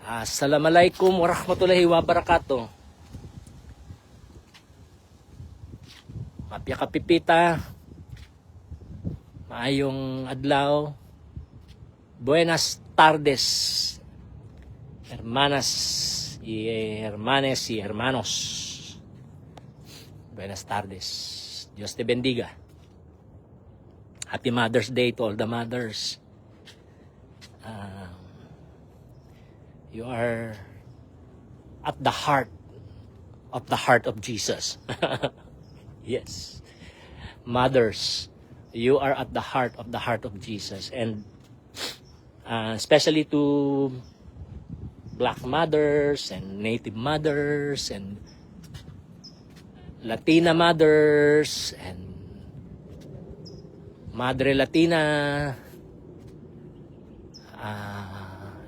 Assalamualaikum warahmatullahi wabarakatuh. Mapya kapipita. Maayong adlaw. Buenas tardes. Hermanas y hermanes y hermanos. Buenas tardes. Dios te bendiga. Happy Mother's Day to all the mothers. You are at the heart of Jesus. Yes. Mothers, you are at the heart of Jesus. And especially to Black mothers and Native mothers and Latina mothers and Madre Latina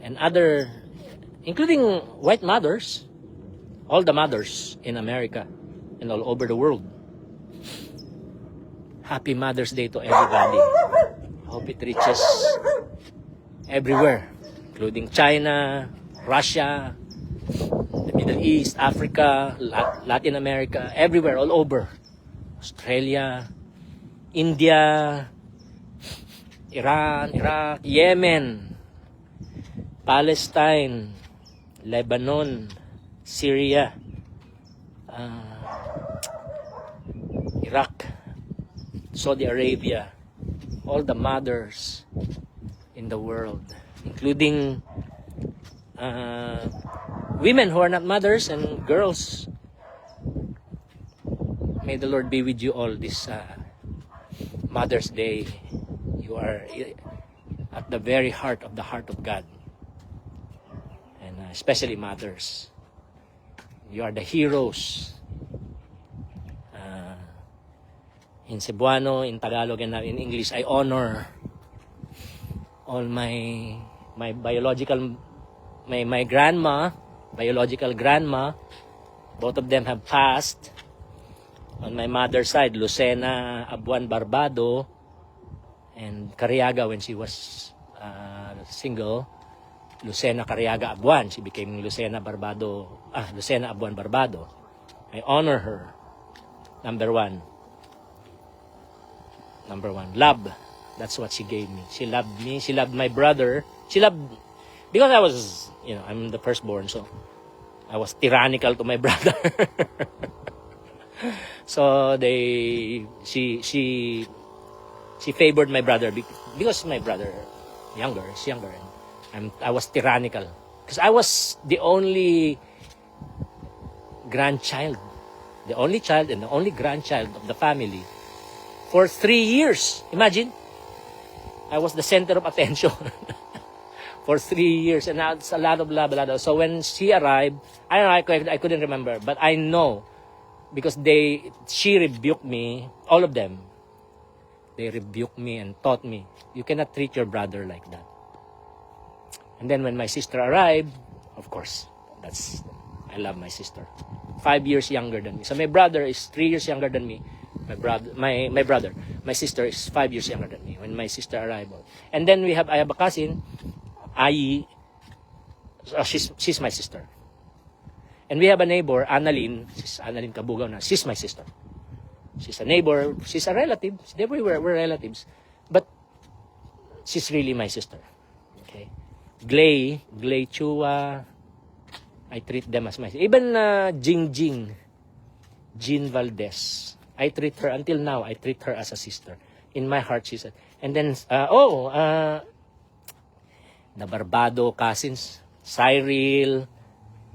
and other, including white mothers, all the mothers in America and all over the world. Happy Mother's Day to everybody. Hope it reaches everywhere, including China, Russia, the Middle East, Africa, Latin America, everywhere, all over. Australia, India, Iran, Iraq, Yemen, Palestine, Lebanon, Syria, Iraq, Saudi Arabia, all the mothers in the world, including women who are not mothers and girls. May the Lord be with you all this Mother's Day. You are at the very heart of God. And especially mothers. You are the heroes. In Cebuano, in Tagalog, and in English, I honor all my biological, my biological grandma. Both of them have passed. On my mother's side, Lucena Abuan Barbado and Cariaga when she was single. Lucena Cariaga Abuan. She became Lucena Abuan Barbado. I honor her. Number one. Love. That's what she gave me. She loved me. She loved my brother. Because I was, I'm the firstborn, so I was tyrannical to my brother. So she favored my brother because my brother is younger, and I was tyrannical because I was the only grandchild, the only child and the only grandchild of the family for 3 years. Imagine, I was the center of attention for 3 years, and now it's a lot of blah blah blah. So when she arrived, I couldn't remember, but I know. Because she rebuked me, all of them. They rebuked me and taught me, you cannot treat your brother like that. And then when my sister arrived, of course, I love my sister. 5 years younger than me. So my brother is 3 years younger than me. My sister is 5 years younger than me when my sister arrived. And then I have a cousin, Ai. She's my sister. And we have a neighbor, Annalyn. She's Annalyn Kabugaw na. She's my sister. She's a neighbor. She's a relative. We're relatives. But she's really my sister. Okay. Glay Chua. I treat them as my sister. Even Jean Valdez. I treat her, until now, I treat her as a sister. In my heart, she's a... And then, the Barbado cousins, Cyril,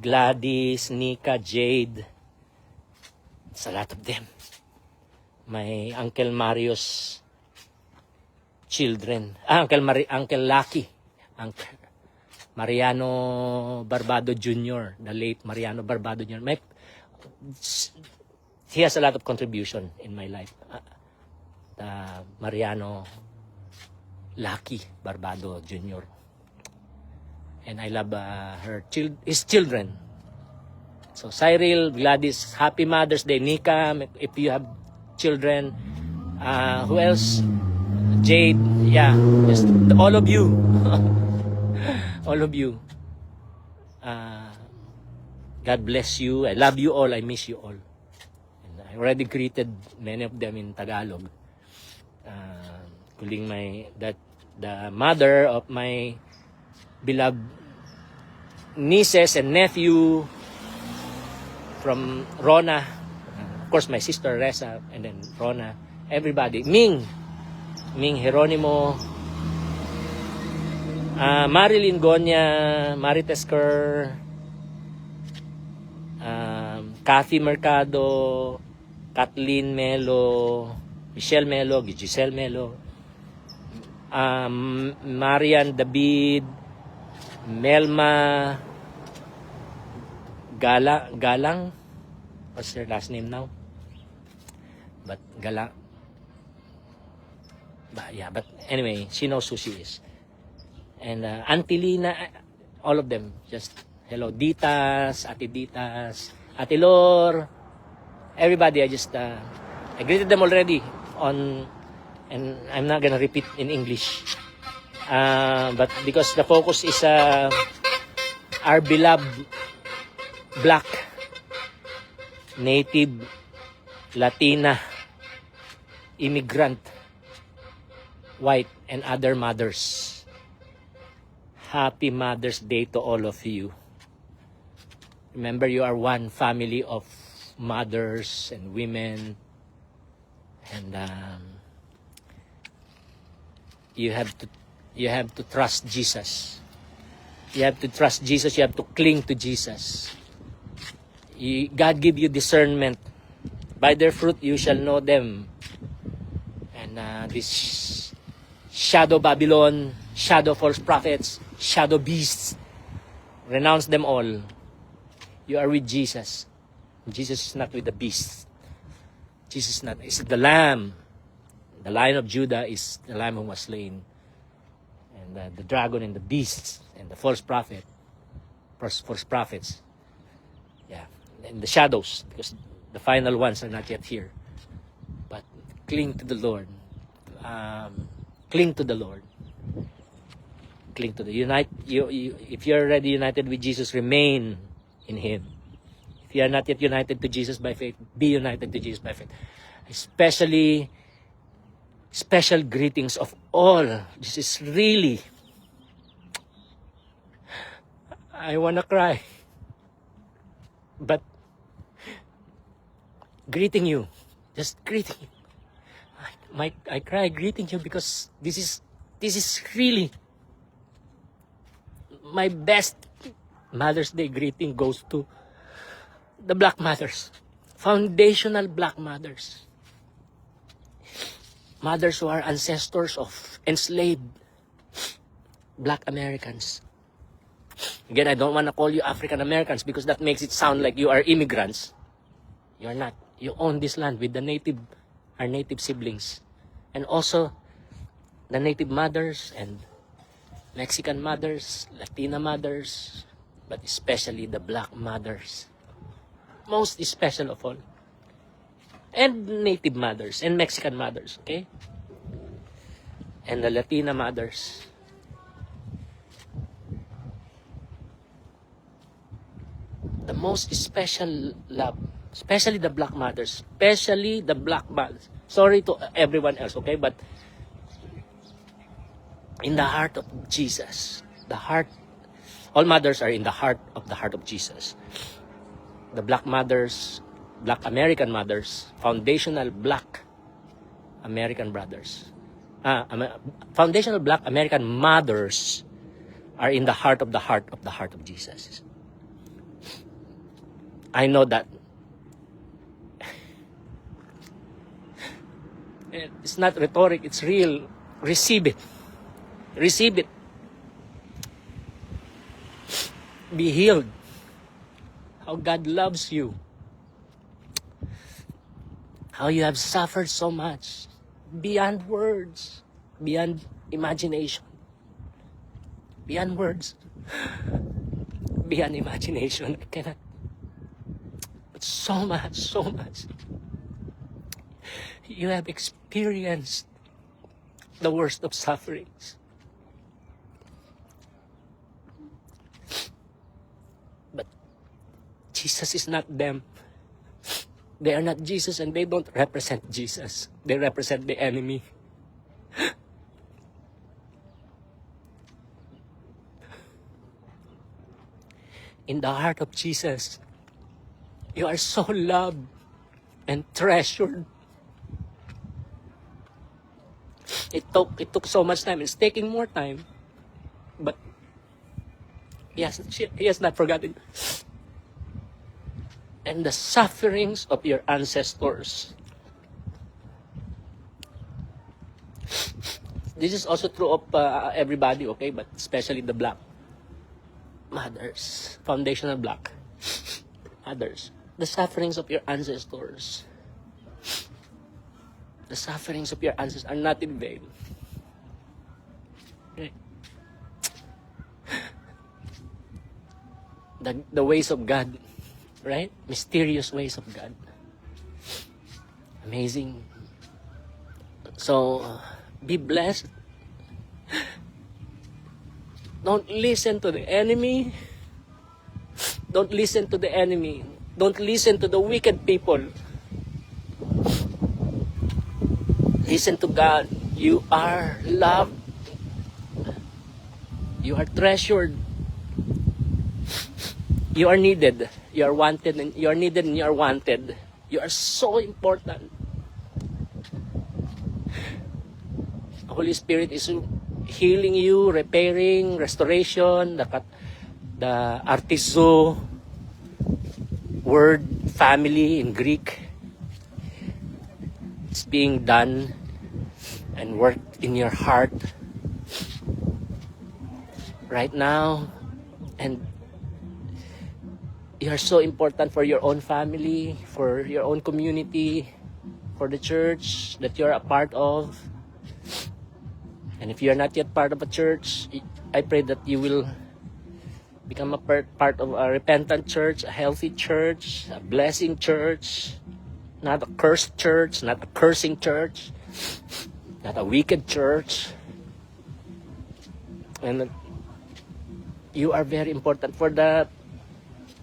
Gladys, Nika, Jade. It's a lot of them. My Uncle Mario's children. Uncle Lucky. Uncle Mariano Barbado Jr., the late Mariano Barbado Jr. He has a lot of contribution in my life. Mariano Lucky Barbado Jr. And I love his children. So Cyril, Gladys, Happy Mother's Day. Nika, if you have children. Who else? Jade, yeah. Just all of you. All of you. Uh, God bless you. I love you all. I miss you all. And I already greeted many of them in Tagalog. Including the mother of my beloved nieces and nephew from Rona. Of course, my sister Reza, and then Rona. Everybody. Ming Jeronimo, Marilyn Gonya, Marites Kerr, Kathy Mercado, Kathleen Melo, Michelle Melo, Giselle Melo, Marian David, Melma Galang, what's her last name now? But Galang, but anyway, she knows who she is. And Auntie Lina, all of them, just hello. Ditas, Ate Ditas, Ate Lor, everybody. I greeted them already and I'm not gonna repeat in English. But because the focus is our beloved Black, Native, Latina, immigrant, white, and other mothers. Happy Mother's Day to all of you. Remember, you are one family of mothers and women, and you have to trust Jesus. You have to trust Jesus. You have to cling to Jesus. God give you discernment. By their fruit you shall know them. And this shadow Babylon, shadow false prophets, shadow beasts, renounce them all. You are with Jesus. Jesus is not with the beasts. Jesus is the Lamb. The Lion of Judah is the Lamb who was slain. And the dragon and the beasts and the false prophets. Yeah. And the shadows, because the final ones are not yet here. But cling to the Lord. Cling to the Lord. Cling to if you're already united with Jesus, remain in Him. If you are not yet united to Jesus by faith, be united to Jesus by faith. Especially, special greetings of all. This is really, I wanna cry. But greeting you, just greeting you. I cry greeting you because this is really my best Mother's Day greeting goes to the Black mothers, foundational Black mothers, mothers who are ancestors of enslaved Black Americans. Again, I don't want to call you African Americans because that makes it sound like you are immigrants. You are not. You own this land with our native siblings, and also the native mothers and Mexican mothers, Latina mothers, but especially the Black mothers. Most special of all. And native mothers and Mexican mothers, okay? And the Latina mothers. The most special love, especially the Black mothers, especially the Black mothers. Sorry to everyone else, okay? But in the heart of Jesus, all mothers are in the heart of Jesus. The Black mothers, Black American mothers, foundational Black American brothers, foundational Black American mothers are in the heart of Jesus. I know that. It's not rhetoric, it's real. Receive it. Receive it. Be healed. How God loves you. How you have suffered so much. Beyond words. Beyond imagination. Beyond words. Beyond imagination. I cannot. But so much. You have experienced the worst of sufferings. Jesus is not them. They are not Jesus and they don't represent Jesus. They represent the enemy. In the heart of Jesus, you are so loved and treasured. It took so much time. It's taking more time. But he has not forgotten. And the sufferings of your ancestors. This is also true of everybody, okay? But especially the black mothers, foundational black mothers. The sufferings of your ancestors. The sufferings of your ancestors are not in vain. Okay? The ways of God, right? Mysterious ways of God. Amazing. So, be blessed. Don't listen to the enemy. Don't listen to the enemy. Don't listen to the wicked people. Listen to God. You are loved. You are treasured. You are needed. You are wanted and you are needed and you are wanted. You are so important. The Holy Spirit is healing you, repairing, restoration, the artizo word family in Greek. It's being done and worked in your heart right now, and you are so important for your own family, for your own community, for the church that you're a part of. And if you're not yet part of a church, I pray that you will become a part of a repentant church, a healthy church, a blessing church, not a cursed church, not a cursing church, not a wicked church. And you are very important for the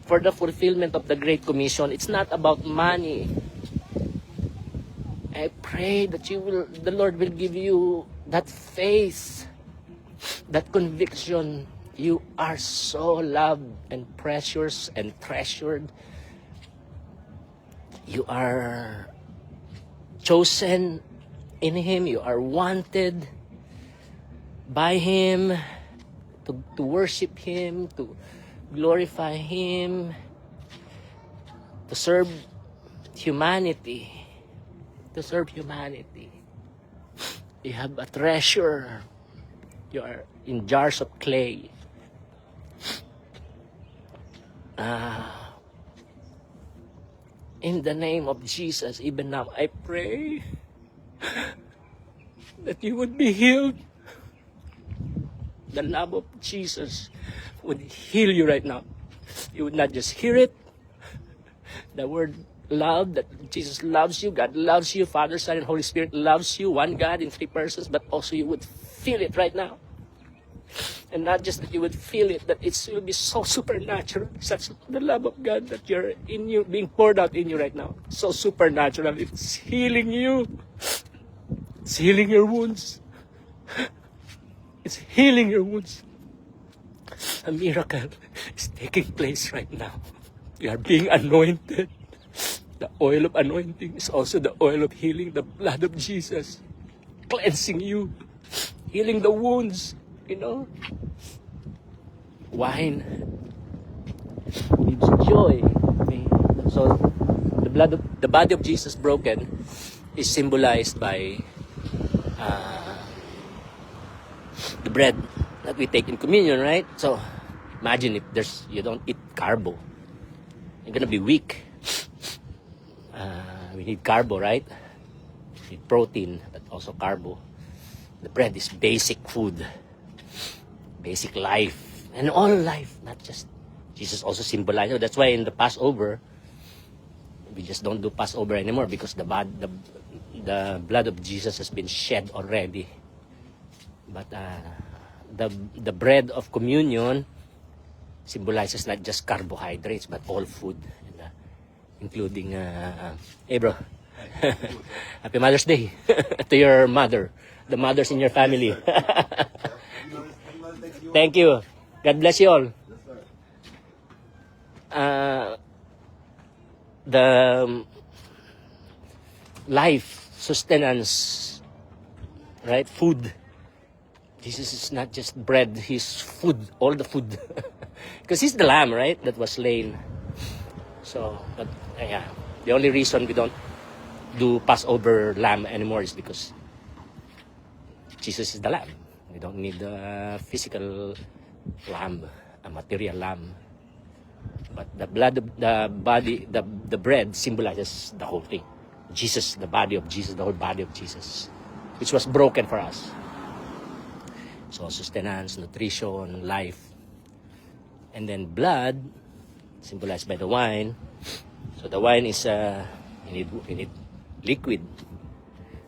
fulfillment of the Great Commission. It's not about money. I pray that the Lord will give you that faith, that conviction. You are so loved and precious and treasured. You are chosen in Him. You are wanted by Him to worship Him, to glorify Him, to serve humanity. To serve humanity. You have a treasure. You are in jars of clay. In the name of Jesus, even now, I pray that you would be healed. The love of Jesus would heal you right now. You would not just hear it. The word love, that Jesus loves you, God loves you, Father, Son, and Holy Spirit loves you, one God in three persons, but also you would feel it right now. And not just that you would feel it, that it will be so supernatural. Such the love of God that you're in you, being poured out in you right now. So supernatural. It's healing you. It's healing your wounds. It's healing your wounds. A miracle is taking place right now. You are being anointed. The oil of anointing is also the oil of healing, the blood of Jesus. Cleansing you. Healing the wounds. You know, wine gives joy. Okay? So the body of Jesus broken is symbolized by the bread that we take in communion, right? So imagine if you don't eat carbo, you're gonna be weak. We need carbo, right? We need protein, but also carbo. The bread is basic food. Basic life, and all life, not just Jesus also symbolized. That's why in the Passover, we just don't do Passover anymore because the blood of Jesus has been shed already. But the bread of communion symbolizes not just carbohydrates, but all food, and, including, hey bro, Happy Mother's Day to your mother, the mothers in your family. Thank you. God bless you all. The life, sustenance, right? Food. Jesus is not just bread, he's food, all the food. Because he's the lamb, right? That was slain. So, but yeah, the only reason we don't do Passover lamb anymore is because Jesus is the lamb. We don't need a physical lamb, a material lamb. But the blood, the body, the bread symbolizes the whole thing. Jesus, the body of Jesus, the whole body of Jesus, which was broken for us. So sustenance, nutrition, life. And then blood, symbolized by the wine. So the wine is, you need liquid.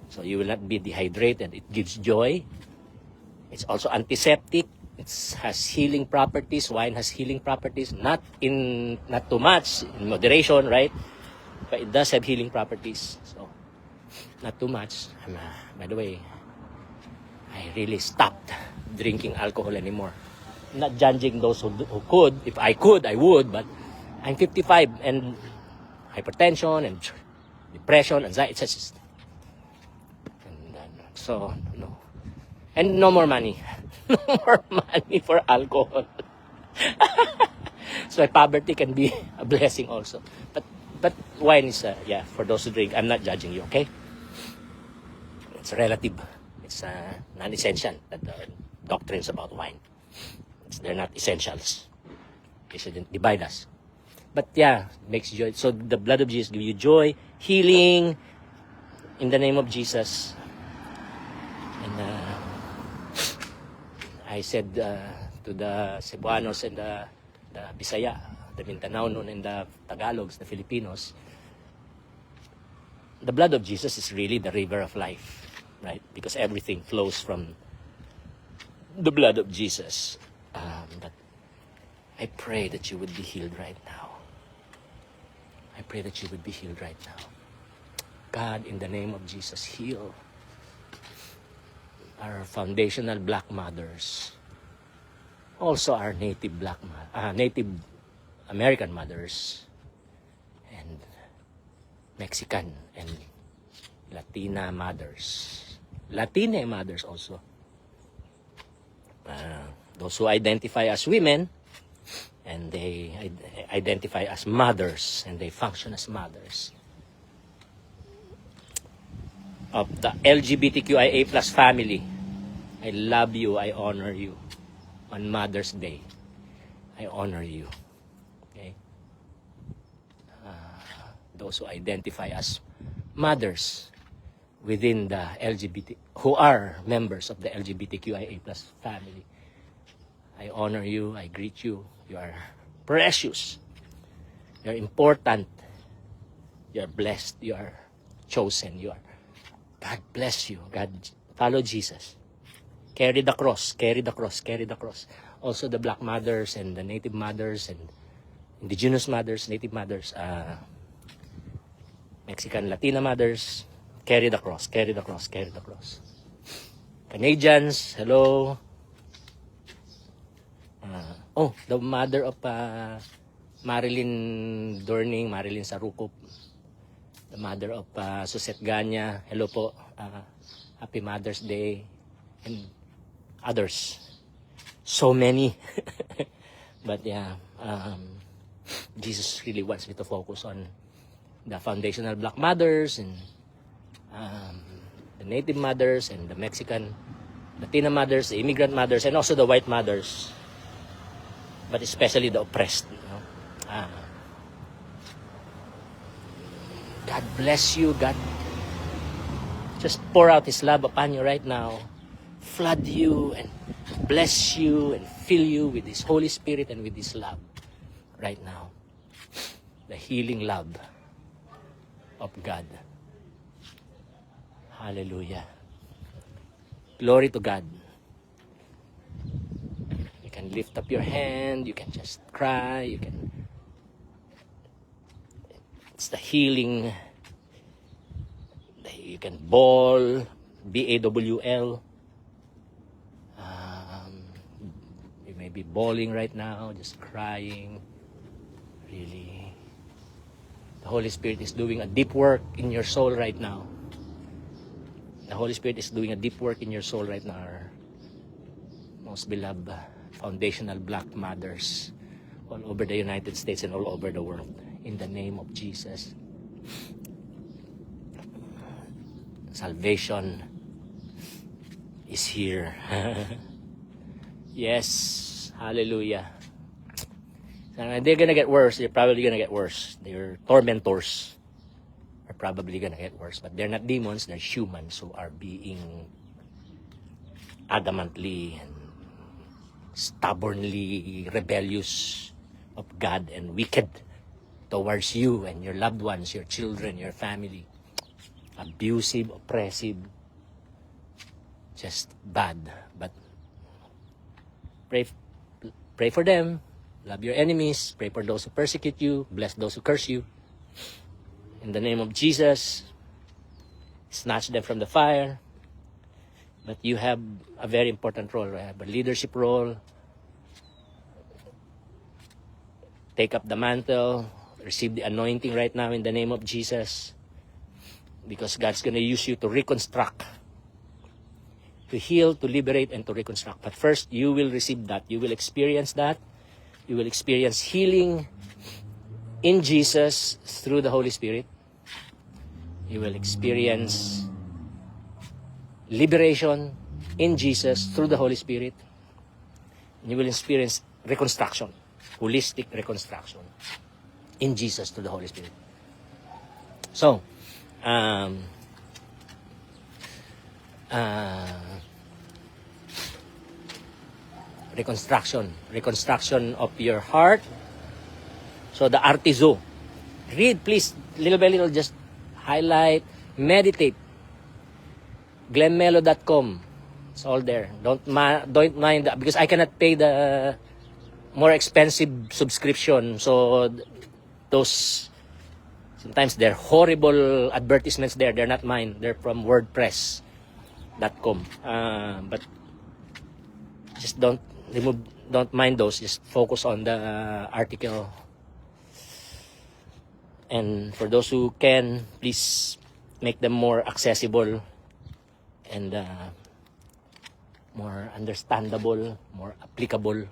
So you will not be dehydrated. It gives joy. It's also antiseptic. It has healing properties. Wine has healing properties. Not too much, in moderation, right? But it does have healing properties. So, not too much. By the way, I really stopped drinking alcohol anymore. I'm not judging those who could. If I could, I would. But I'm 55 and hypertension and depression, anxiety, it's just, and so, no. And no more money. No more money for alcohol. So poverty can be a blessing also. But wine is, for those who drink. I'm not judging you, okay? It's relative. It's non-essential. The doctrines about wine. They're not essentials. They shouldn't divide us. But yeah, makes joy. So the blood of Jesus gives you joy, healing, in the name of Jesus. And I said to the Cebuanos and the Bisaya, the Mindanao and the Tagalogs, the Filipinos, the blood of Jesus is really the river of life, right? Because everything flows from the blood of Jesus. But I pray that you would be healed right now. I pray that you would be healed right now. God, in the name of Jesus, heal our foundational black mothers. Also our native Native American mothers. And Mexican and Latina mothers. Latina mothers also. Those who identify as women, and they identify as mothers, and they function as mothers of the LGBTQIA plus family. I love you, I honor you. On Mother's Day, I honor you. Okay? Those who identify as mothers within the LGBT, who are members of the LGBTQIA plus family, I honor you, I greet you. You are precious. You are important. You are blessed. You are chosen. You are. God bless you. God, follow Jesus. Carry the cross. Carry the cross. Carry the cross. Also the black mothers and the native mothers and indigenous mothers, native mothers, Mexican, Latina mothers, carry the cross. Carry the cross. Carry the cross. Canadians, hello. The mother of Marilyn Dorning, Marilyn Sarucop, the mother of Susette Ganya, hello po, Happy Mother's Day, and others. So many. But yeah, Jesus really wants me to focus on the foundational black mothers and the native mothers and the Mexican, Latina mothers, the immigrant mothers, and also the white mothers. But especially the oppressed. You know? God bless you. God just pour out His love upon you right now. Flood you and bless you and fill you with His Holy Spirit and with His love right now. The healing love of God. Hallelujah. Glory to God. You can lift up your hand, you can just cry, it's the healing. You can bawl, B-A-W-L. You may be bawling right now, just crying. Really. The Holy Spirit is doing a deep work in your soul right now. The Holy Spirit is doing a deep work in your soul right now. Our most beloved foundational black mothers all over the United States and all over the world. In the name of Jesus. Salvation is here. Yes. Hallelujah. They're gonna get worse. They're probably gonna get worse. Their tormentors are probably gonna get worse. But they're not demons. They're humans who are being adamantly and stubbornly rebellious of God and wicked towards you and your loved ones, your children, your family. Abusive, oppressive, just bad. But pray for them. Love your enemies. Pray for those who persecute you. Bless those who curse you. In the name of Jesus, snatch them from the fire. But you have a very important role. You have a leadership role. Take up the mantle. Receive the anointing right now in the name of Jesus. Because God's going to use you to reconstruct. To heal, to liberate, and to reconstruct. But first, you will receive that. You will experience that. You will experience healing in Jesus through the Holy Spirit. You will experience liberation in Jesus through the Holy Spirit. And you will experience reconstruction, holistic reconstruction in Jesus through the Holy Spirit. So, reconstruction of your heart. So the artizo. Read, please, little by little, just highlight, meditate. GlennMelo.com. It's all there. Don't mind that, because I cannot pay the more expensive subscription. So those, sometimes they're horrible advertisements there. They're not mine. They're from WordPress.com. But just don't mind those. Just focus on the article. And for those who can, please make them more accessible and more understandable, more applicable,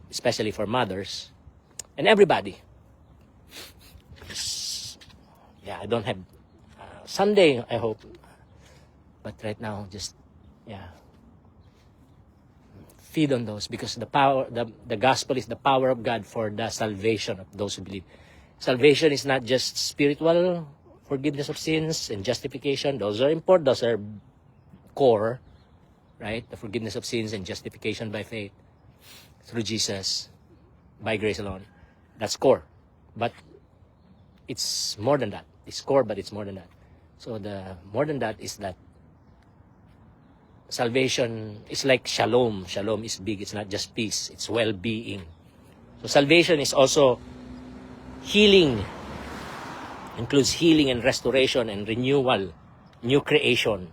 especially for mothers and everybody. Yeah, I don't have Sunday, I hope, but right now, just feed on those, because the power, the gospel is the power of God for the salvation of those who believe. Salvation is not just spiritual forgiveness of sins and justification. Those are important. Those are core, right? The forgiveness of sins and justification by faith through Jesus, by grace alone. That's core. But it's more than that. It's core, but it's more than that. So the more than that is that salvation is like shalom. Shalom is big. It's not just peace. It's well-being. So salvation is also healing. Includes healing and restoration and renewal, new creation,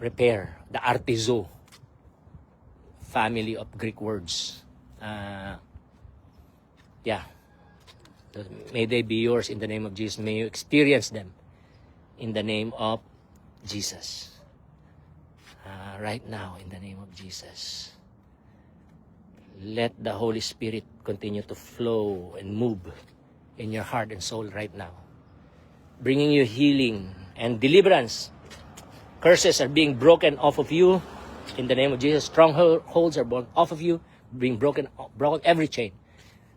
repair, the artizo, family of Greek words. May they be yours in the name of Jesus. May you experience them in the name of Jesus. Right now, in the name of Jesus. Let the Holy Spirit continue to flow and move in your heart and soul right now, bringing you healing and deliverance. Curses are being broken off of you in the name of Jesus. Strongholds are broken off of you, being broken every chain.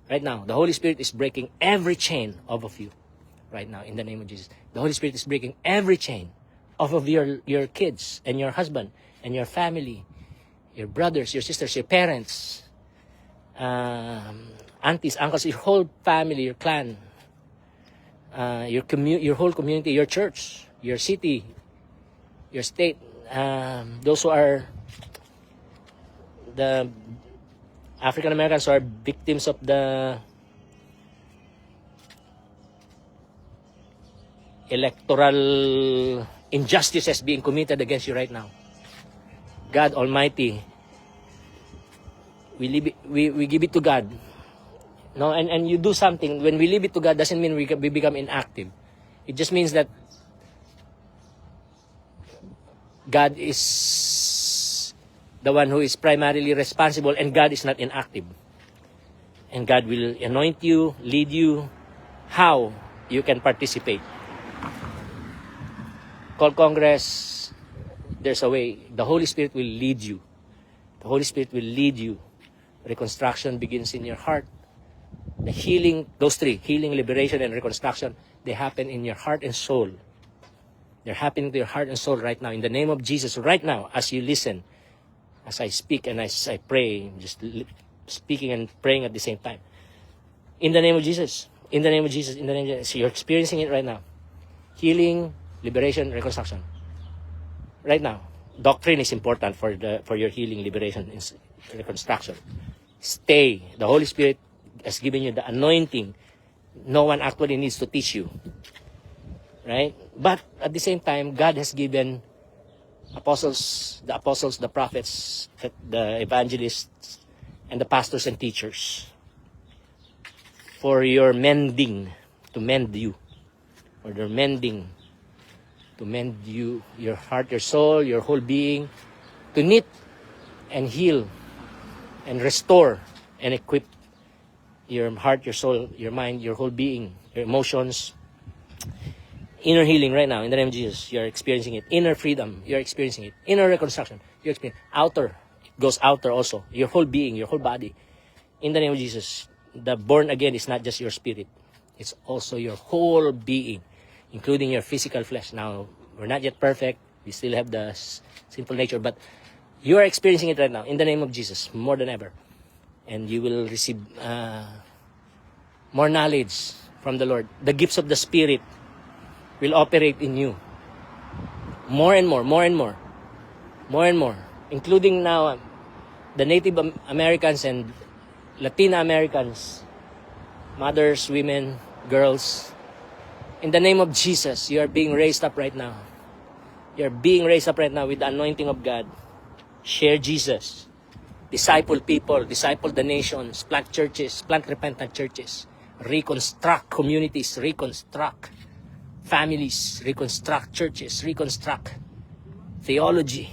Right now, the Holy Spirit is breaking every chain off of you. Right now, in the name of Jesus, the Holy Spirit is breaking every chain off of your kids and your husband and your family, your brothers, your sisters, your parents, aunties, uncles, your whole family, your clan, your whole community, your church, your city, your state, those who are the African Americans who are victims of the electoral injustices being committed against you right now. God Almighty, we give it to God. No, and you do something. When we leave it to God, doesn't mean we become inactive. It just means that God is the one who is primarily responsible, and God is not inactive. And God will anoint you, lead you, how you can participate. Call Congress, there's a way. The Holy Spirit will lead you. The Holy Spirit will lead you. Reconstruction begins in your heart. The healing, those three, healing, liberation, and reconstruction, they happen in your heart and soul. They're happening to your heart and soul right now. In the name of Jesus, right now, as you listen, as I speak and as I pray, just speaking and praying at the same time. In the name of Jesus, in the name of Jesus, in the name of Jesus, you're experiencing it right now. Healing, liberation, reconstruction. Right now. Doctrine is important for your healing, liberation, and reconstruction. Stay. The Holy Spirit has given you the anointing. No one actually needs to teach you. Right? But at the same time, God has given the apostles, the prophets, the evangelists, and the pastors and teachers for your mending, to mend you. For their mending, to mend you, your heart, your soul, your whole being, to knit and heal and restore and equip your heart, your soul, your mind, your whole being, your emotions. Inner healing right now, in the name of Jesus, you're experiencing it. Inner freedom, you're experiencing it. Inner reconstruction, you're experiencing it. Outer, it goes outer also. Your whole being, your whole body. In the name of Jesus, the born again is not just your spirit. It's also your whole being, including your physical flesh. Now, we're not yet perfect. We still have the sinful nature, but you are experiencing it right now, in the name of Jesus, more than ever. And you will receive more knowledge from the Lord. The gifts of the Spirit will operate in you. More and more, more and more. More and more. Including now the Native Americans and Latina Americans, mothers, women, girls. In the name of Jesus, you are being raised up right now. You are being raised up right now with the anointing of God. Share Jesus. Disciple people, disciple the nations, plant churches, plant repentant churches, reconstruct communities, reconstruct families, reconstruct churches, reconstruct theology.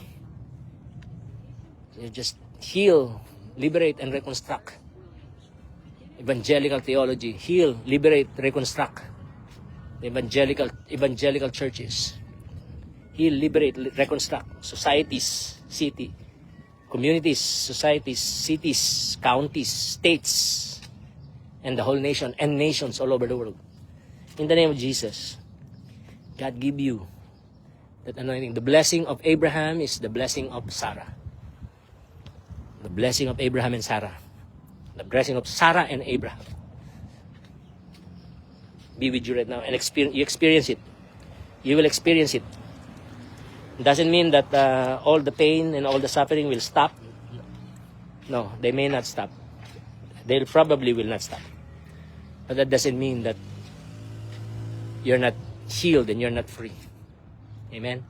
You just heal, liberate, and reconstruct. Evangelical theology, heal, liberate, reconstruct. Evangelical churches, heal, liberate, reconstruct. Societies, city, communities, societies, cities, counties, states, and the whole nation, and nations all over the world. In the name of Jesus, God give you that anointing. The blessing of Abraham is the blessing of Sarah. The blessing of Abraham and Sarah. The blessing of Sarah and Abraham. Be with you right now and you experience it. You will experience it. It doesn't mean that all the pain and all the suffering will stop. No, they may not stop. They probably will not stop. But that doesn't mean that you're not healed and you're not free. Amen?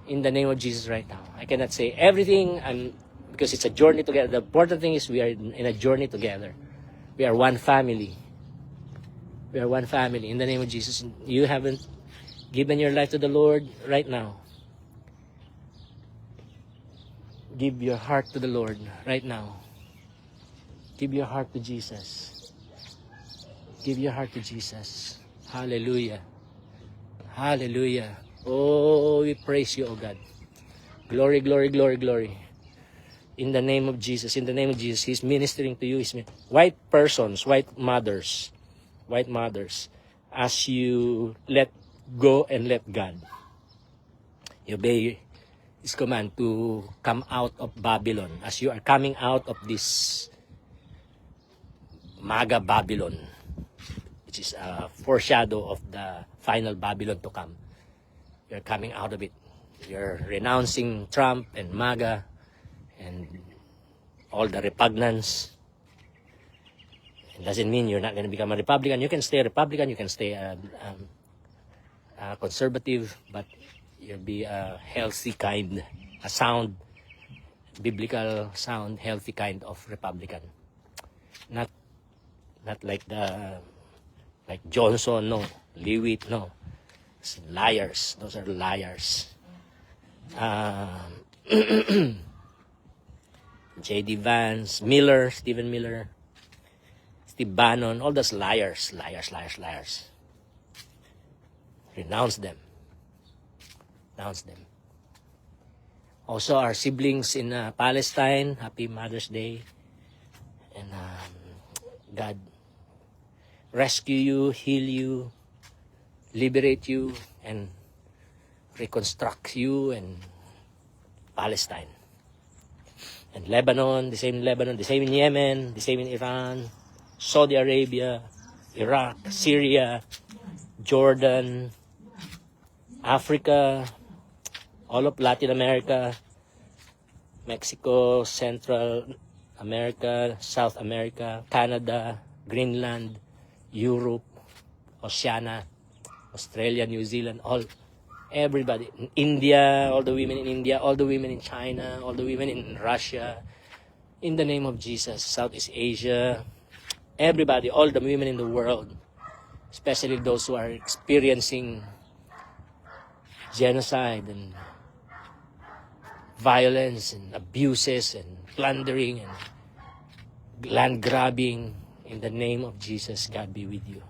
In the name of Jesus right now. I cannot say everything because it's a journey together. The important thing is we are in a journey together. We are one family. We are one family. In the name of Jesus. You haven't given your life to the Lord right now. Give your heart to the Lord right now. Give your heart to Jesus. Give your heart to Jesus. Hallelujah. Hallelujah. Oh, we praise you, oh God. Glory, glory, glory, glory. In the name of Jesus. In the name of Jesus. He's ministering to you. White persons, white mothers, as you let go and let God. You obey His command to come out of Babylon. As you are coming out of this MAGA Babylon, which is a foreshadow of the final Babylon to come. You're coming out of it. You're renouncing Trump and MAGA and all the repugnance. It doesn't mean you're not going to become a Republican. You can stay a Republican, you can stay conservative, but you'll be a healthy kind, a sound, biblical, sound, healthy kind of Republican. Not like like Johnson, no. Lewitt, no. It's liars. Those are liars. J.D. Vance, Miller, Stephen Miller, Steve Bannon, all those liars. Renounce them. Also, our siblings in Palestine, happy Mother's Day. And God rescue you, heal you, liberate you, and reconstruct you in Palestine. And Lebanon, the same in Yemen, the same in Iran, Saudi Arabia, Iraq, Syria, Jordan, Africa, all of Latin America, Mexico, Central America, South America, Canada, Greenland, Europe, Oceania, Australia, New Zealand, everybody. In India, all the women in India, all the women in China, all the women in Russia, in the name of Jesus, Southeast Asia, everybody, all the women in the world, especially those who are experiencing genocide and violence and abuses and plundering and land grabbing. In the name of Jesus, God be with you.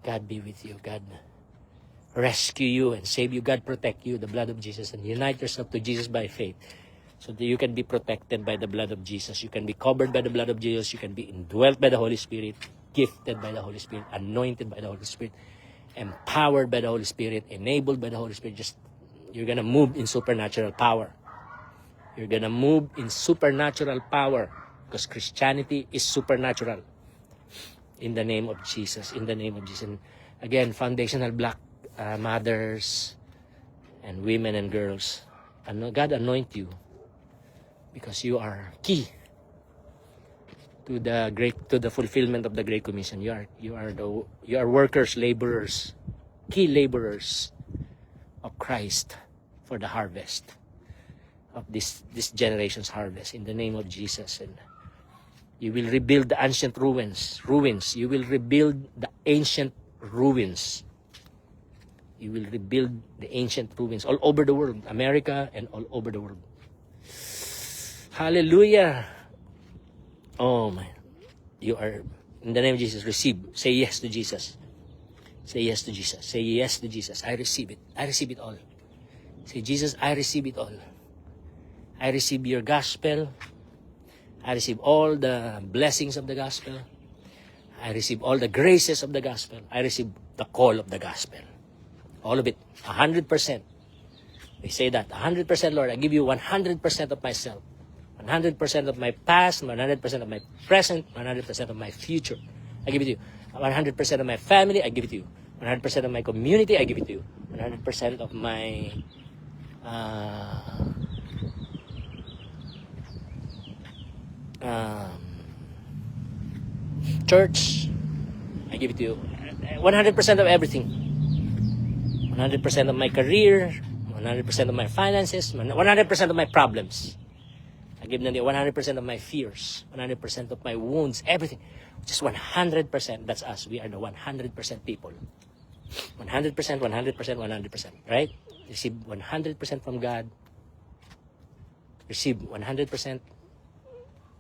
God be with you. God rescue you and save you. God protect you, the blood of Jesus, and unite yourself to Jesus by faith so that you can be protected by the blood of Jesus. You can be covered by the blood of Jesus. You can be indwelt by the Holy Spirit, gifted by the Holy Spirit, anointed by the Holy Spirit, empowered by the Holy Spirit, enabled by the Holy Spirit. You're going to move in supernatural power. You're going to move in supernatural power because Christianity is supernatural. In the name of Jesus. In the name of Jesus. And again, foundational black mothers and women and girls, God anoint you because you are key to the fulfillment of the Great Commission. You are workers, laborers, key laborers of Christ for the harvest of this generation's harvest. In the name of Jesus. And you will rebuild the ancient ruins. You will rebuild the ancient ruins. You will rebuild the ancient ruins all over the world, America and all over the world. Hallelujah. Oh my. You are, in the name of Jesus, receive. Say yes to Jesus. Say yes to Jesus. Say yes to Jesus. I receive it. I receive it all. Say, Jesus, I receive it all. I receive your gospel. I receive all the blessings of the gospel. I receive all the graces of the gospel. I receive the call of the gospel. All of it. 100%. We say that. 100%, Lord. I give you 100% of myself. 100% of my past, 100% of my present, 100% of my future. I give it to you. 100% of my family, I give it to you. 100% of my community, I give it to you. 100% of my church, I give it to you. 100% of everything. 100% of my career, 100% of my finances, 100% of my problems. I give them the 100% of my fears, 100% of my wounds, everything. Just 100%. That's us. We are the 100% people. 100%, 100%, 100%. Right? Receive 100% from God. Receive 100%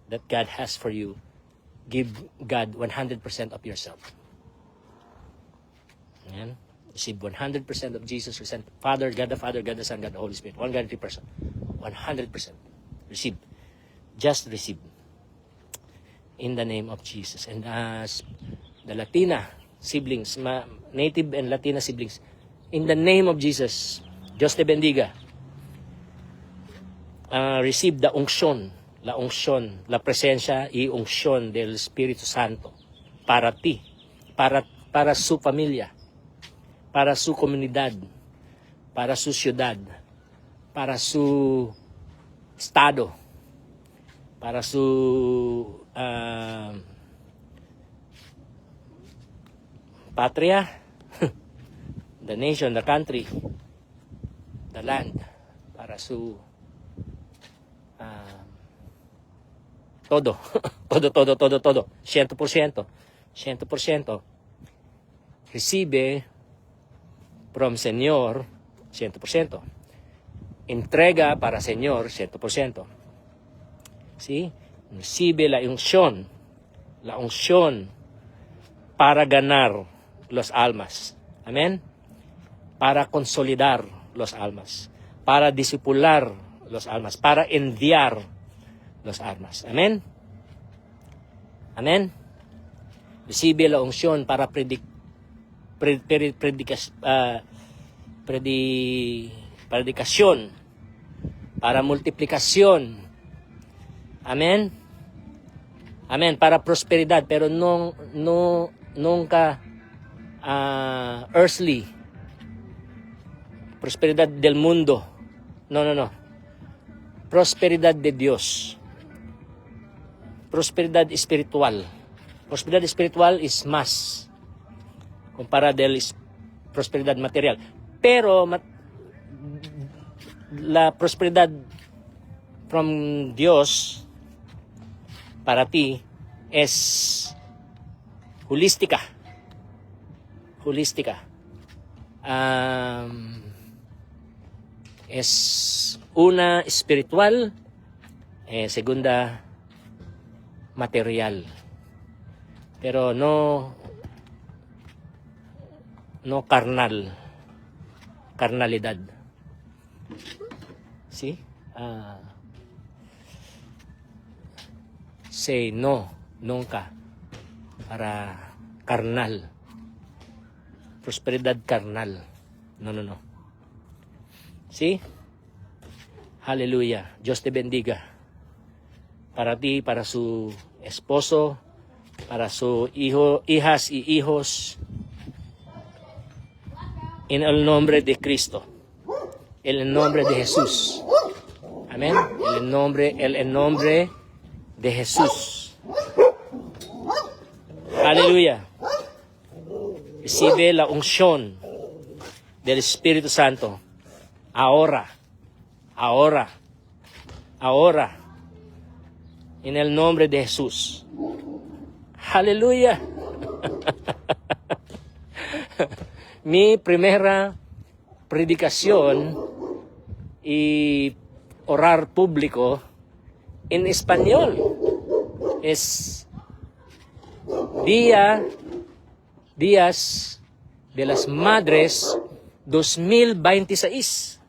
that God has for you. Give God 100% of yourself. Amen? Receive 100% of Jesus. Receive Father, God the Father, God the Son, God the Holy Spirit. One God, three person. 100%. Receive. Just receive. In the name of Jesus. And as the Latina siblings, native and Latina siblings, in the name of Jesus, Dios te bendiga. Receive the unction, la presencia y unction del Espíritu Santo para ti, para su familia, para su comunidad, para su ciudad, para su estado, para su patria, the nation, the country, the land, para su todo. todo. 100%. 100%. Recibe from Señor, 100%. Entrega para Señor, 100%. ¿Sí? Recibe la unción para ganar los almas. Amén. Para consolidar los almas, para disipular los almas, para enviar los almas. Amén. Amén. Recibe la unción para predicación, para multiplicación. Amén. Amén. Para prosperidad, pero nunca earthly. Prosperidad del mundo. No. Prosperidad de Dios. Prosperidad espiritual. Prosperidad espiritual is más kumpara del prosperidad material. Pero la prosperidad from Dios para ti es holística. Es una espiritual, segunda material. Pero no carnalidad. ¿Sí? Say no, nunca, para carnal. Prosperidad carnal. No. ¿Sí? Hallelujah. Dios te bendiga. Para ti, para su esposo, para su hijas y hijos. En el nombre de Cristo. En el nombre de Jesús. Amén. En el nombre de Jesús. Aleluya. Recibe la unción del Espíritu Santo. Ahora. En el nombre de Jesús. Aleluya. Mi primera predicación y orar público en español es Días de las Madres 2026.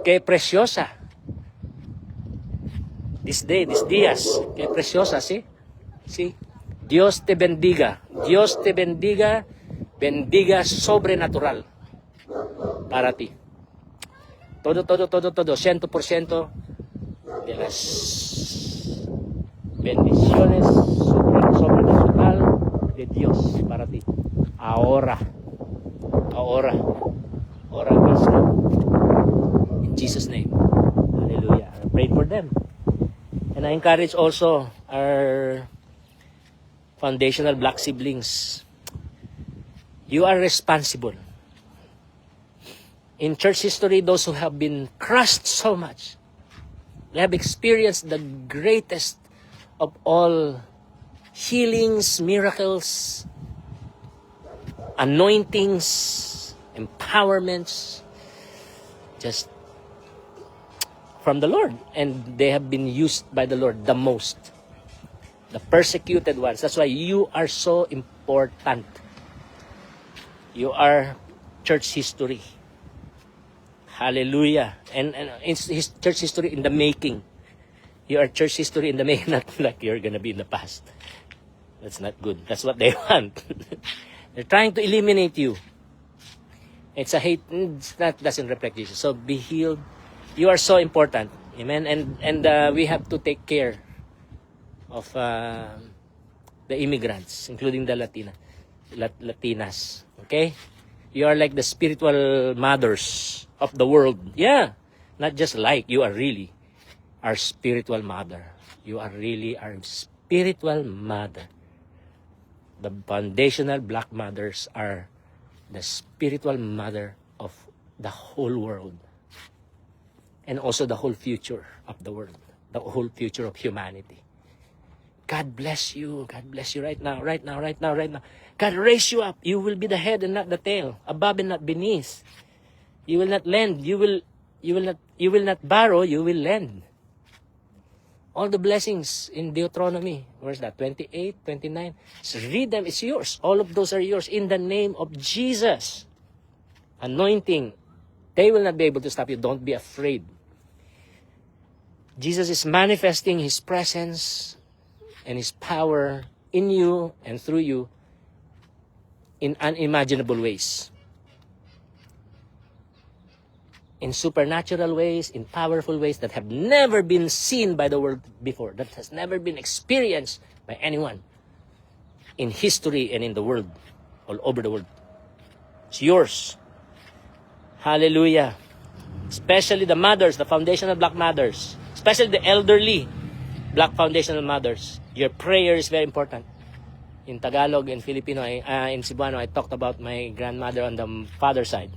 Qué preciosa. These días. Qué preciosa, ¿sí? Sí. Dios te bendiga. Dios te bendiga. Bendiga sobrenatural para ti. Todo. 100% de las bendiciones sobrenatural de Dios para ti. Ahora mismo. In Jesus' name. Hallelujah. I pray for them. And I encourage also our foundational black siblings. You are responsible. In church history, those who have been crushed so much, they have experienced the greatest of all healings, miracles, anointings, empowerments, just from the Lord. And they have been used by the Lord the most. The persecuted ones. That's why you are so important. You are church history. Hallelujah. And it's church history in the making. You are church history in the making, not like you're gonna be in the past. That's not good. That's what they want. They're trying to eliminate you. It's a hate. That doesn't reflect Jesus. So be healed. You are so important. Amen. And we have to take care of the immigrants, including the Latinas. Okay? You are like the spiritual mothers of the world. Yeah. Not just like, you are really. our spiritual mother. You are really our spiritual mother. The foundational black mothers are the spiritual mother of the whole world. And also the whole future of the world. The whole future of humanity. God bless you. God bless you right now, right now, right now, right now. God raise you up. You will be the head and not the tail. Above and not beneath. You will not lend. You will not borrow. You will lend. All the blessings in Deuteronomy. Where's that? 28, 29. So read them. It's yours. All of those are yours. In the name of Jesus. Anointing. They will not be able to stop you. Don't be afraid. Jesus is manifesting His presence and His power in you and through you in unimaginable ways. In supernatural ways, in powerful ways that have never been seen by the world before, that has never been experienced by anyone in history and in the world, all over the world. It's yours. Hallelujah. Especially the mothers, the foundational black mothers, especially the elderly black foundational mothers. Your prayer is very important. In Tagalog and Filipino, in Cebuano, I talked about my grandmother on the father's side.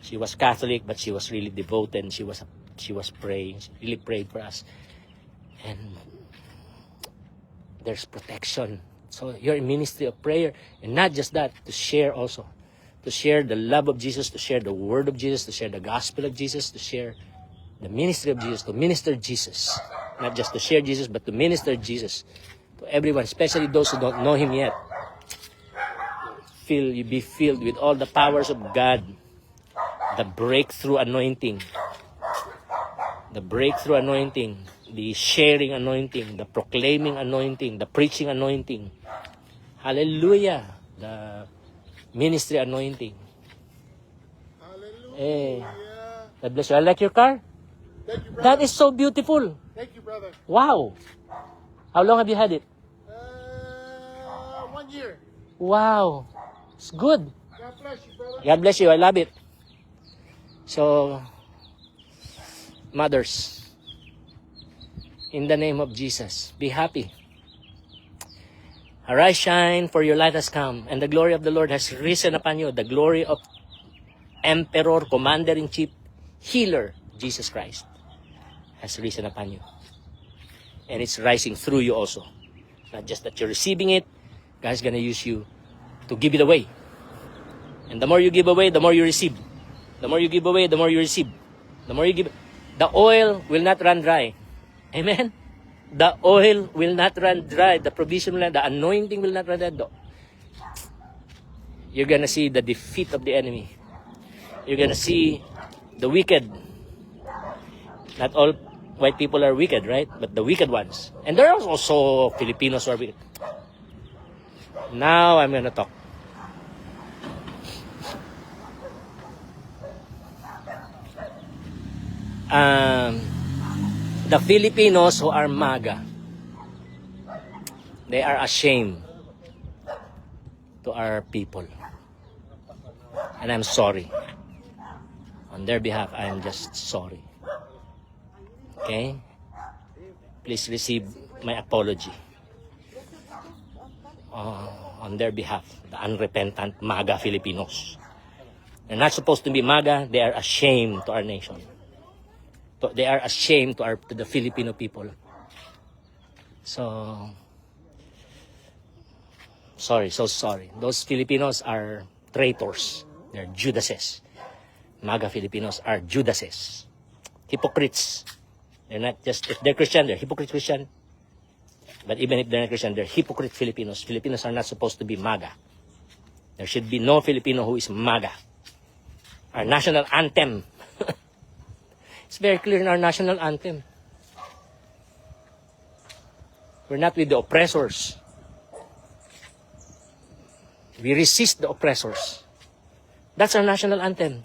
She was Catholic, but she was really devoted. And she was praying. She really prayed for us. And there's protection. So you're in ministry of prayer. And not just that, to share also. To share the love of Jesus, to share the word of Jesus, to share the gospel of Jesus, to share the ministry of Jesus, to minister Jesus. Not just to share Jesus, but to minister Jesus to everyone, especially those who don't know Him yet. You be filled with all the powers of God. The breakthrough anointing. The breakthrough anointing. The sharing anointing. The proclaiming anointing. The preaching anointing. Hallelujah. The ministry anointing. Hallelujah. God bless you. I like your car. Thank you, brother. That is so beautiful. Thank you, brother. Wow. How long have you had it? 1 year. Wow. It's good. God bless you, brother. God bless you. I love it. So, mothers, in the name of Jesus, be happy. Arise, shine, for your light has come, and the glory of the Lord has risen upon you. The glory of Emperor, Commander-in-Chief, Healer, Jesus Christ, has risen upon you. And it's rising through you also. Not just that you're receiving it, God's going to use you to give it away. And the more you give away, the more you receive. The more you give away, the more you receive. The more you give, the oil will not run dry. Amen? The oil will not run dry. The provision will not, the anointing will not run dry. You're going to see the defeat of the enemy. You're going to see the wicked. Not all white people are wicked, right? But the wicked ones. And there are also Filipinos who are wicked. Now I'm going to talk. The Filipinos who are MAGA, they are ashamed to our people. And I'm sorry. On their behalf, I am just sorry. Okay? Please receive my apology. On their behalf, the unrepentant MAGA Filipinos. They're not supposed to be MAGA. They are ashamed to our nation. They are ashamed to the Filipino people. So, so sorry. Those Filipinos are traitors. They're Judases. MAGA Filipinos are Judases. Hypocrites. They're not just, if they're Christian, they're hypocrite Christian. But even if they're not Christian, they're hypocrite Filipinos. Filipinos are not supposed to be MAGA. There should be no Filipino who is MAGA. Our national anthem. It's very clear in our national anthem. We're not with the oppressors. We resist the oppressors. That's our national anthem.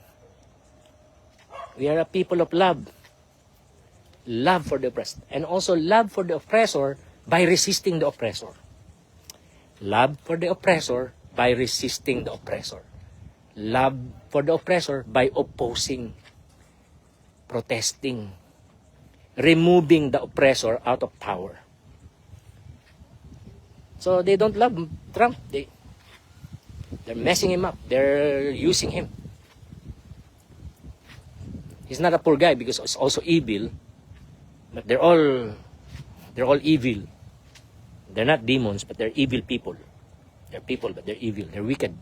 We are a people of love. Love for the oppressed. And also love for the oppressor by resisting the oppressor. Love for the oppressor by resisting the oppressor. Love for the oppressor by opposing, protesting, removing the oppressor out of power. So they don't love Trump. They're messing him up. They're using him. He's not a poor guy because he's also evil. But they're all evil. They're not demons, but they're evil people. They're people, but they're evil. They're wicked.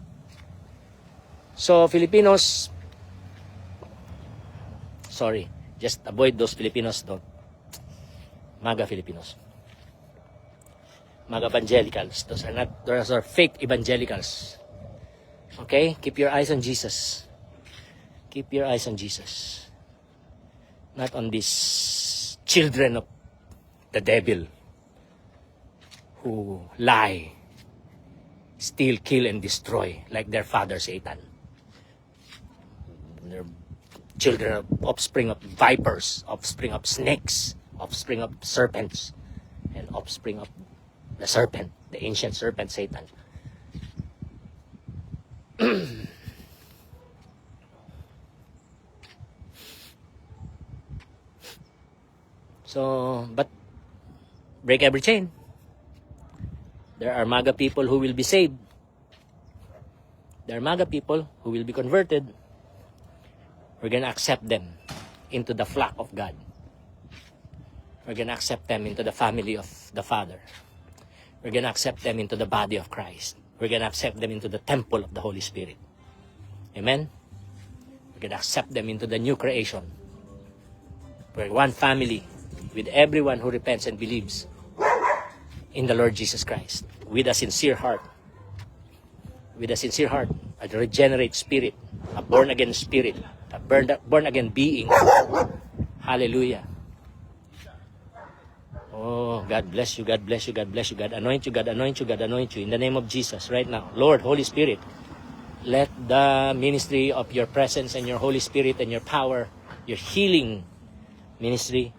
So Filipinos, sorry, just avoid those Filipinos. Don't. MAGA Filipinos. MAGA evangelicals. Those are fake evangelicals. Okay? Keep your eyes on Jesus. Keep your eyes on Jesus. Not on these children of the devil who lie, steal, kill, and destroy like their father Satan. They're children of offspring of vipers, offspring of snakes, offspring of serpents, and offspring of the serpent, the ancient serpent Satan. So, but break every chain. There are MAGA people who will be saved. There are MAGA people who will be converted. We're going to accept them into the flock of God. We're going to accept them into the family of the Father. We're going to accept them into the body of Christ. We're going to accept them into the temple of the Holy Spirit. Amen? We're going to accept them into the new creation. We're one family with everyone who repents and believes in the Lord Jesus Christ. With a sincere heart. With a sincere heart. A regenerate spirit. A born-again spirit. A born-again being. Hallelujah. Oh, God bless you, God bless you, God bless you, God anoint you, God anoint you, God anoint you. In the name of Jesus, right now. Lord, Holy Spirit, let the ministry of your presence and your Holy Spirit and your power, your healing ministry,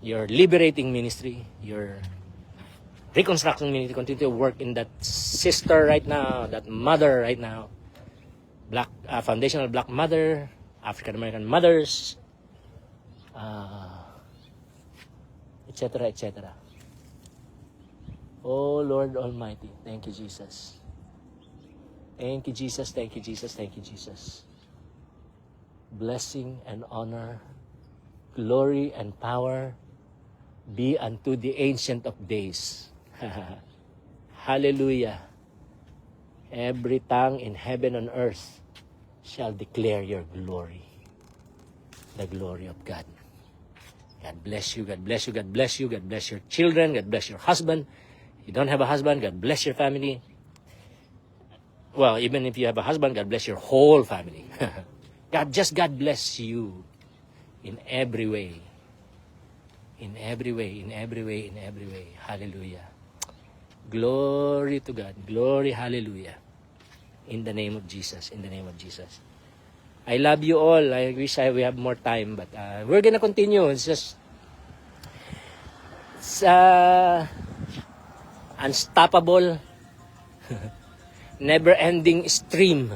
your liberating ministry, your reconstruction ministry, continue to work in that sister right now, that mother right now, Black foundational Black mother, African American mothers, etc., etc. Oh Lord Almighty, thank you, Jesus. Thank you, Jesus. Thank you, Jesus. Thank you, Jesus. Blessing and honor, glory and power be unto the Ancient of Days. Hallelujah. Every tongue in heaven and earth shall declare your glory. The glory of God. God bless you, God bless you, God bless you, God bless your children, God bless your husband. If you don't have a husband, God bless your family. Well, even if you have a husband, God bless your whole family. God bless you in every way. In every way, in every way, in every way. Hallelujah. Glory to God. Glory, hallelujah. In the name of Jesus. In the name of Jesus. I love you all. I wish we have more time, but we're gonna continue. It's just unstoppable, never-ending stream,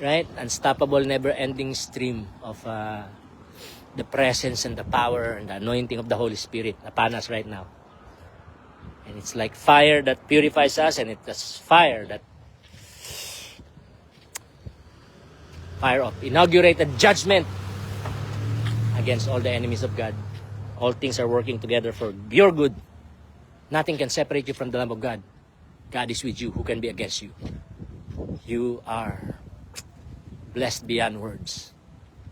right? Unstoppable, never-ending stream of the presence and the power and the anointing of the Holy Spirit upon us right now. And it's like fire that purifies us, and it's fire of inaugurated judgment against all the enemies of God. All things are working together for your good. Nothing can separate you from the love of God. God is with you. Who can be against you? You are blessed beyond words.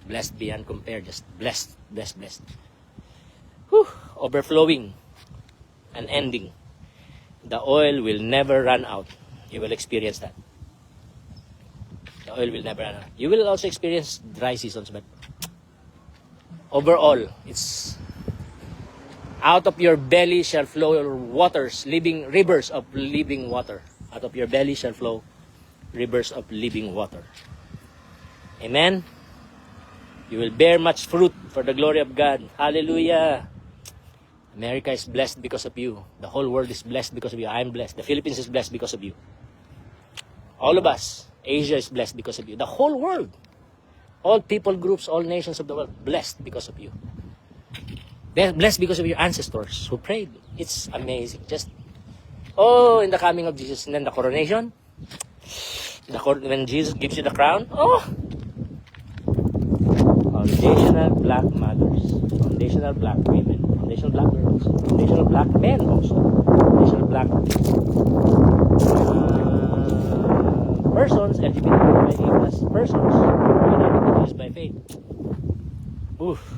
Blessed beyond compare. Just blessed, blessed, blessed. Whew. Overflowing. Unending. The oil will never run out. You will experience that. The oil will never run out. You will also experience dry seasons, but overall, it's out of your belly shall flow waters, living rivers of living water. Out of your belly shall flow rivers of living water. Amen. You will bear much fruit for the glory of God. Hallelujah. America is blessed because of you. The whole world is blessed because of you. I am blessed. The Philippines is blessed because of you. All of us. Asia is blessed because of you. The whole world. All people groups, all nations of the world, blessed because of you. Blessed because of your ancestors who prayed. It's amazing. Just, oh, in the coming of Jesus, and then the coronation, when Jesus gives you the crown, oh, foundational black mothers, foundational black women, foundational black girls, foundational black men also, foundational black persons, LGBTQIA plus persons who are united to Jesus by faith. Oof.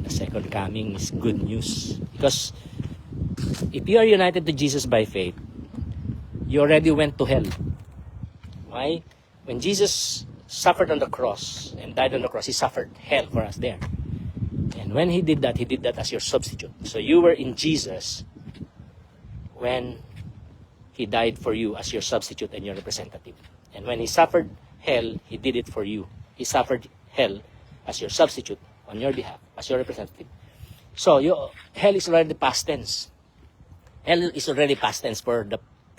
The second coming is good news. Because if you are united to Jesus by faith, you already went to hell. Why? When Jesus suffered on the cross and died on the cross, he suffered hell for us there. And when he did that as your substitute. So you were in Jesus when he died for you as your substitute and your representative. And when he suffered hell, he did it for you. He suffered hell as your substitute on your behalf, as your representative. So hell is already past tense. Hell is already past tense for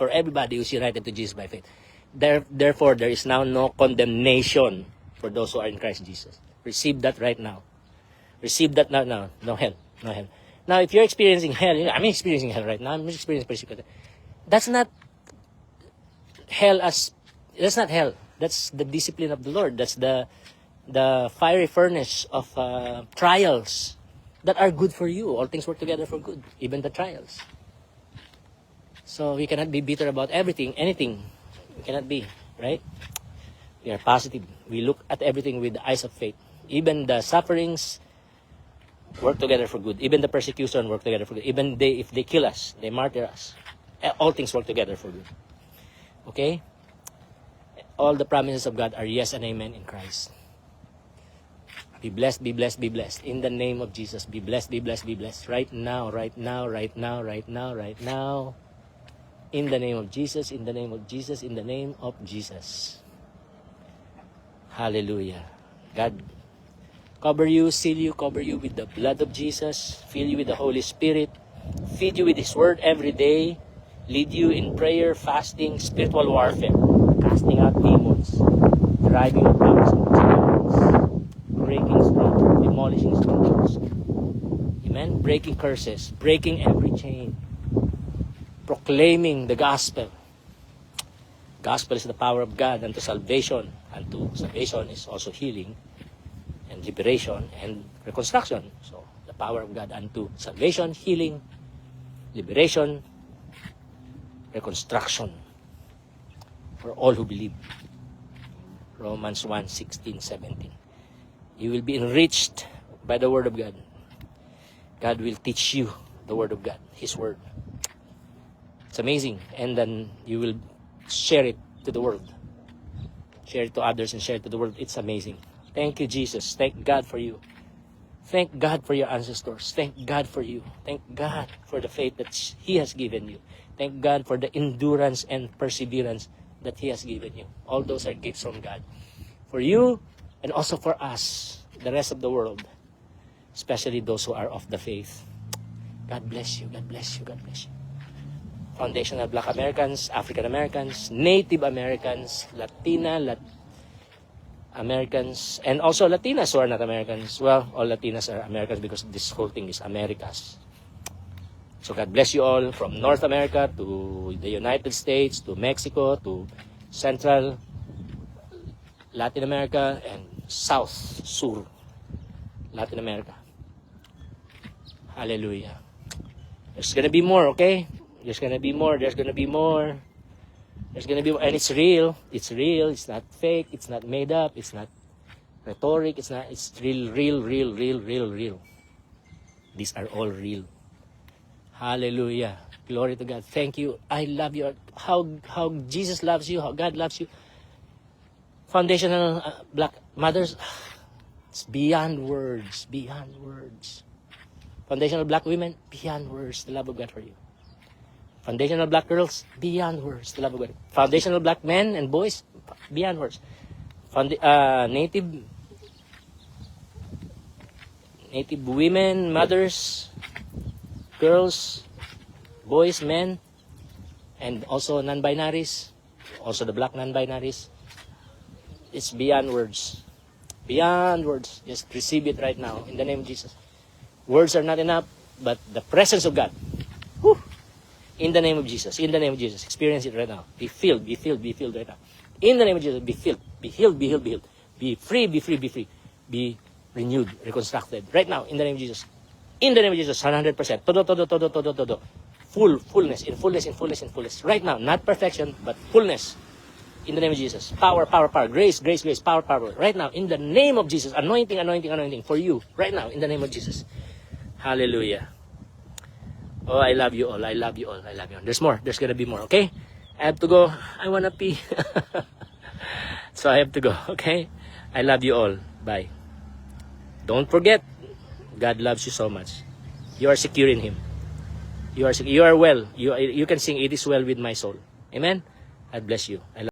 everybody who's united to Jesus by faith. Therefore, there is now no condemnation for those who are in Christ Jesus. Receive that right now. Receive that now. No hell. No hell. Now, if you're experiencing hell, I'm experiencing hell right now. I'm experiencing persecution. That's not hell. That's not hell. That's the discipline of the Lord. That's the fiery furnace of trials that are good for you. All things work together for good, even the trials. So we cannot be bitter about anything. We cannot be, right? We are positive. We look at everything with the eyes of faith. Even the sufferings work together for good. Even the persecution work together for good. Even if they kill us, they martyr us, all things work together for good. Okay? All the promises of God are yes and amen in Christ. Be blessed, be blessed, be blessed. In the name of Jesus, be blessed, be blessed, be blessed. Right now, right now, right now, right now, right now. In the name of Jesus, in the name of Jesus, in the name of Jesus. Hallelujah. God cover you, seal you, cover you with the blood of Jesus, fill you with the Holy Spirit, feed you with His Word every day, lead you in prayer, fasting, spiritual warfare, casting out demons, driving out powers and principalities, breaking strongholds, demolishing strongholds. Amen? Breaking curses, breaking every chain, proclaiming the gospel. Gospel is the power of God unto salvation. Unto salvation is also healing and liberation and reconstruction. So, the power of God unto salvation, healing, liberation, reconstruction for all who believe. Romans 1:16-17. You will be enriched by the Word of God. God will teach you the Word of God, His Word. It's amazing. And then you will share it to the world. Share it to others and share it to the world. It's amazing. Thank you, Jesus. Thank God for you. Thank God for your ancestors. Thank God for you. Thank God for the faith that He has given you. Thank God for the endurance and perseverance that He has given you. All those are gifts from God. For you and also for us, the rest of the world, especially those who are of the faith. God bless you. God bless you. God bless you. Foundational Black Americans, African Americans, Native Americans, Americans, and also Latinas who are not Americans. Well, all Latinas are Americans because this whole thing is Americas. So God bless you all from North America to the United States, to Mexico, to Central Latin America, and South, Sur, Latin America. Hallelujah. There's gonna be more, okay? There's gonna be more. There's gonna be more. There's gonna be more. And it's real. It's real. It's not fake. It's not made up. It's not rhetoric. It's real, real, real, real, real, real. These are all real. Hallelujah. Glory to God. Thank you. I love you. How Jesus loves you. How God loves you. Foundational Black mothers. It's beyond words. Beyond words. Foundational Black women. Beyond words. The love of God for you. Foundational Black girls, beyond words, the love of God. Foundational Black men and boys, beyond words. Native women, mothers, girls, boys, men, and also non-binaries, also the Black non-binaries. It's beyond words. Beyond words. Just receive it right now in the name of Jesus. Words are not enough, but the presence of God. Whew. In the name of Jesus. In the name of Jesus. Experience it right now. Be filled. Be filled. Be filled right now. In the name of Jesus. Be filled. Be healed. Be healed. Be healed. Be free. Be free. Be free. Be renewed. Reconstructed. Right now. In the name of Jesus. In the name of Jesus. 100%. Todo. Fullness. In fullness. In fullness. In fullness. Right now. Not perfection, but fullness. In the name of Jesus. Power. Grace. Power. Right now. In the name of Jesus. Anointing for you. Right now. In the name of Jesus. Hallelujah. Oh, I love you all. I love you all. I love you all. There's more. There's gonna be more. Okay? I have to go. I wanna pee. So I have to go. Okay? I love you all. Bye. Don't forget, God loves you so much. You are secure in Him. You are well. You can sing, "It is well with my soul." Amen? God bless you. I love